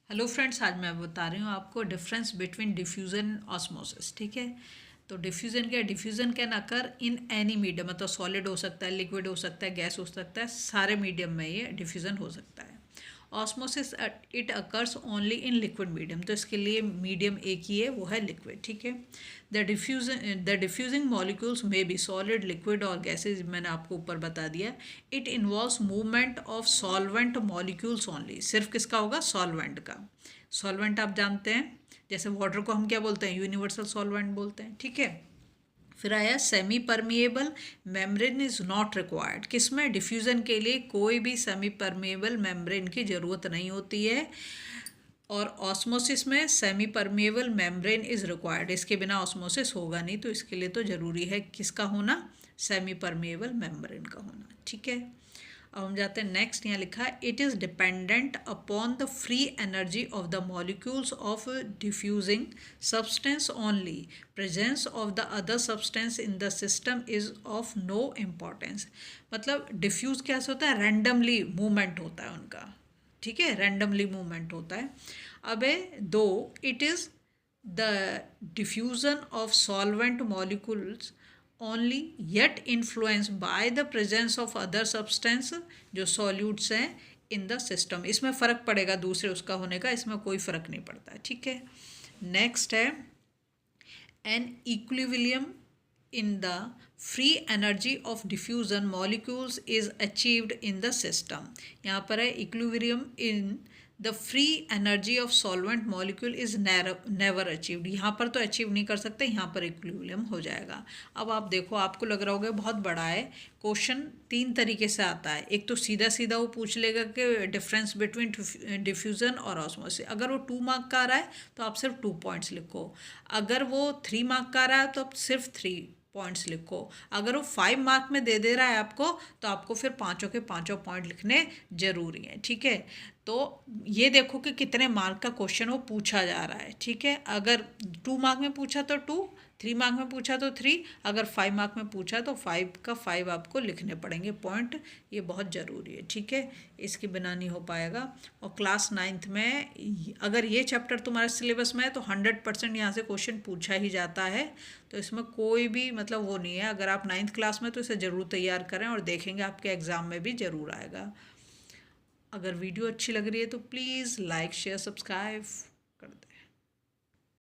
Hello friends, आज मैं बता रही हूँ आपको डिफरेंस बिटवीन डिफ्यूज़न ऑस्मोसिस। ठीक है, तो diffusion can occur in any medium, मतलब सॉलिड हो सकता है, लिक्विड हो सकता है, गैस हो सकता है, सारे मीडियम में ये डिफ्यूज़न हो सकता है। Osmosis it occurs only in liquid medium, तो इसके लिए मीडियम एक ही है, वो है लिक्विड। ठीक है, द डिफ्यूजिंग मॉलिक्यूल्स में बी सॉलिड, लिक्विड और गैसेज, मैंने आपको ऊपर बता दिया। It involves movement of solvent molecules only, सिर्फ किसका होगा? सॉल्वेंट का। सॉल्वेंट आप जानते हैं, जैसे वाटर को हम क्या बोलते हैं? यूनिवर्सल सॉल्वेंट बोलते हैं। ठीक है, फिर आया semi permeable membrane is not required. किसमें? डिफ्यूज़न के लिए कोई भी सेमी परमिएबल मेम्ब्रेन की ज़रूरत नहीं होती है। और ऑस्मोसिस में semi permeable membrane is required, इसके बिना ऑस्मोसिस होगा नहीं, तो इसके लिए तो ज़रूरी है किसका होना? सेमी परमिएबल मेम्ब्रेन का होना। ठीक है, अब हम जाते हैं नेक्स्ट। यहाँ लिखा है it is dependent upon the free energy of the molecules of diffusing substance only, presence of the other substance in the system is of no importance. मतलब डिफ्यूज़ कैसे होता है? रैंडमली मूवमेंट होता है उनका। ठीक है, रैंडमली मूवमेंट होता है। अब दो it is the diffusion of solvent molecules only yet influence by the presence of other substance, जो सॉल्यूट्स हैं इन द सिस्टम। इसमें फ़र्क पड़ेगा दूसरे उसका होने का, इसमें कोई फ़र्क नहीं पड़ता है। ठीक है, नेक्स्ट है an equilibrium in the free energy of diffusion molecules is achieved in the system। यहाँ पर है equilibrium in the free energy of solvent molecule is never achieved। यहाँ पर तो अचीव नहीं कर सकते, यहाँ पर इक्विलिब्रियम हो जाएगा। अब आप देखो, आपको लग रहा होगा बहुत बड़ा है क्वेश्चन। तीन तरीके से आता है। एक तो सीधा सीधा वो पूछ लेगा कि डिफरेंस बिटवीन डिफ्यूज़न और ऑस्मोसिस। अगर वो 2 मार्क का आ रहा है तो आप सिर्फ 2 पॉइंट्स लिखो। अगर वो 3 मार्क का आ रहा है तो आप सिर्फ 3 पॉइंट्स लिखो। अगर वो 5 मार्क में दे रहा है आपको, तो आपको फिर पाँचों के पाँचों पॉइंट लिखने जरूरी हैं। ठीक है, तो ये देखो कि कितने मार्क का क्वेश्चन वो पूछा जा रहा है। ठीक है, अगर 2 मार्क में पूछा तो 2, 3 मार्क में पूछा तो 3, अगर 5 मार्क में पूछा तो 5 का 5 आपको लिखने पड़ेंगे पॉइंट। ये बहुत ज़रूरी है। ठीक है, इसके बिना नहीं हो पाएगा। और क्लास 9th में अगर ये चैप्टर तुम्हारे सिलेबस में है तो 100% यहाँ से क्वेश्चन पूछा ही जाता है। तो इसमें कोई भी मतलब वो नहीं है। अगर आप 9th क्लास में तो इसे ज़रूर तैयार करें और देखेंगे आपके एग्ज़ाम में भी ज़रूर आएगा। अगर वीडियो अच्छी लग रही है तो प्लीज़ लाइक, शेयर, सब्सक्राइब।